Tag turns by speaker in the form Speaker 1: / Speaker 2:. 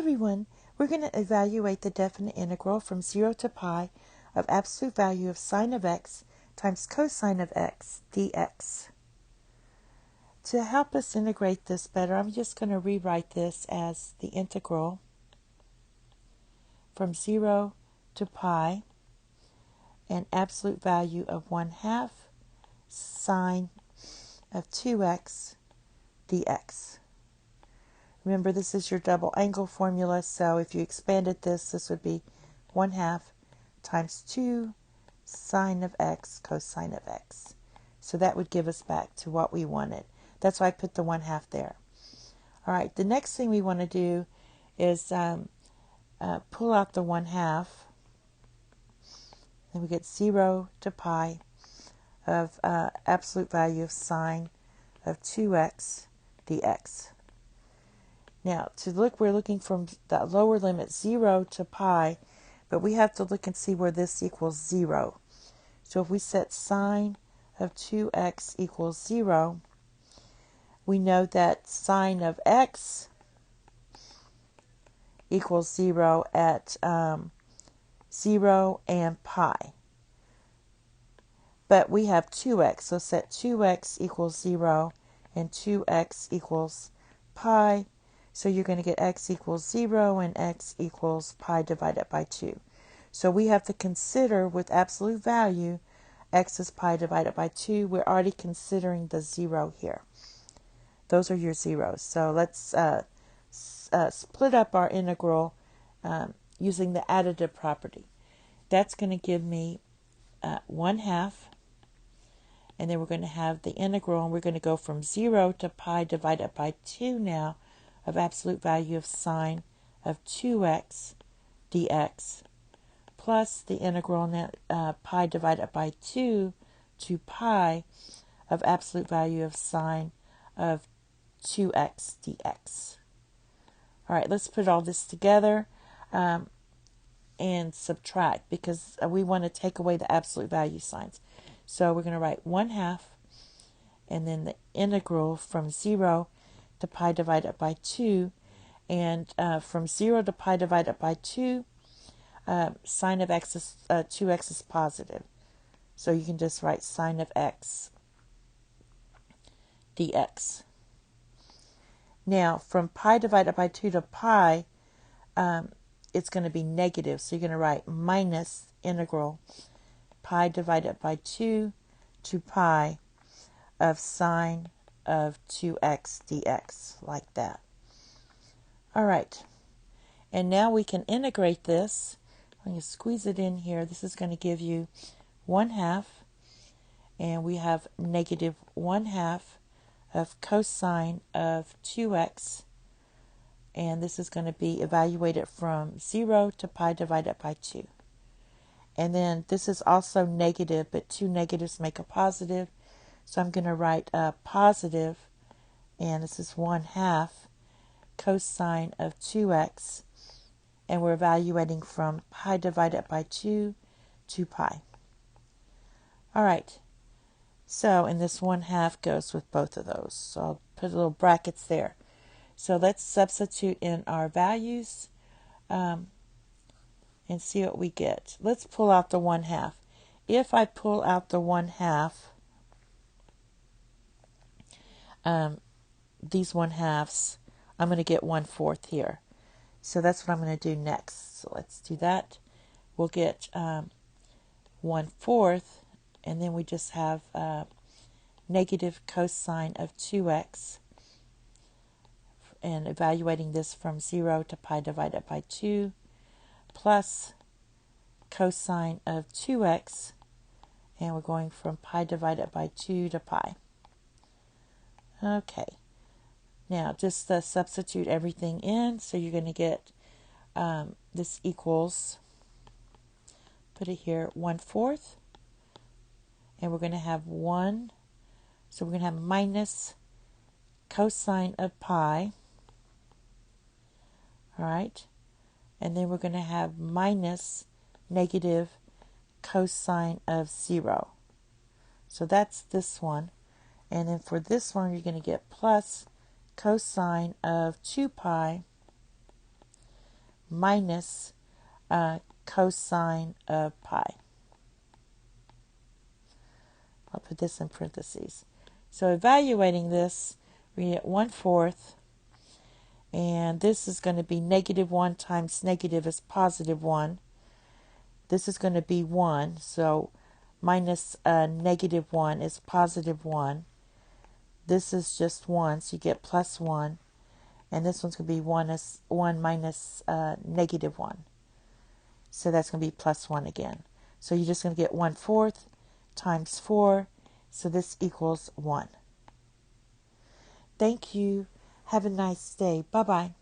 Speaker 1: everyone, we're going to evaluate the definite integral from 0 to pi of absolute value of sine of x times cosine of x dx. To help us integrate this better, I'm just going to rewrite this as the integral from 0 to pi and absolute value of 1/2 sine of 2x dx. Remember, this is your double angle formula, so if you expanded this would be 1/2 times 2 sine of x cosine of x. So that would give us back to what we wanted. That's why I put the 1/2 there. All right, the next thing we want to do is pull out the 1/2. Then we get 0 to pi of absolute value of sine of 2x dx. Now, to look, we're looking from the lower limit 0 to pi, but we have to look and see where this equals 0. So if we set sine of 2x equals 0, we know that sine of x equals 0 at 0 and pi. But we have 2x, so set 2x equals 0 and 2x equals pi. So you're going to get x equals 0 and x equals pi divided by 2. So we have to consider with absolute value, x is pi divided by 2. We're already considering the 0 here. Those are your zeros. So let's split up our integral using the additive property. That's going to give me 1/2. And then we're going to have the integral, and we're going to go from 0 to pi divided by 2 now of absolute value of sine of 2x dx plus the integral pi divided by 2 to pi of absolute value of sine of 2x dx. All right, let's put all this together and subtract because we want to take away the absolute value signs. So we're going to write 1/2 and then the integral from 0 to pi divided by 2. And from 0 to pi divided by 2, sine of x is 2x is positive. So you can just write sine of x dx. Now, from pi divided by 2 to pi, it's going to be negative. So you're going to write minus integral pi divided by 2 to pi of sine of 2x dx, like that. All right. And now we can integrate this. I'm going to squeeze it in here. This is going to give you 1/2. And we have negative 1/2 of cosine of 2x. And this is going to be evaluated from 0 to pi divided by 2. And then this is also negative, but two negatives make a positive. So I'm going to write a positive, and this is 1/2 cosine of 2x. And we're evaluating from pi divided by 2 to pi. All right. So, and this 1/2 goes with both of those. So I'll put little brackets there. So let's substitute in our values and see what we get. Let's pull out the 1/2. If I pull out the 1/2, these 1/2s, I'm going to get 1/4 here. So that's what I'm going to do next. So let's do that. We'll get 1/4, and then we just have negative cosine of 2x. And evaluating this from 0 to pi divided by 2 plus cosine of 2x, and we're going from pi divided by 2 to pi. Okay, now just substitute everything in, so you're going to get this equals, put it here, 1/4, and we're going to have 1, so we're going to have minus cosine of pi, all right, and then we're going to have minus negative cosine of 0. So that's this one. And then for this one, you're going to get plus cosine of 2 pi minus cosine of pi. I'll put this in parentheses. So evaluating this, we get 1/4, and this is going to be -1 times negative is +1. This is going to be 1, so minus -1 is +1. This is just 1, so you get +1. And this one's going to be 1 minus -1. So that's going to be +1 again. So you're just going to get 1/4 times 4. So this equals 1. Thank you. Have a nice day. Bye-bye.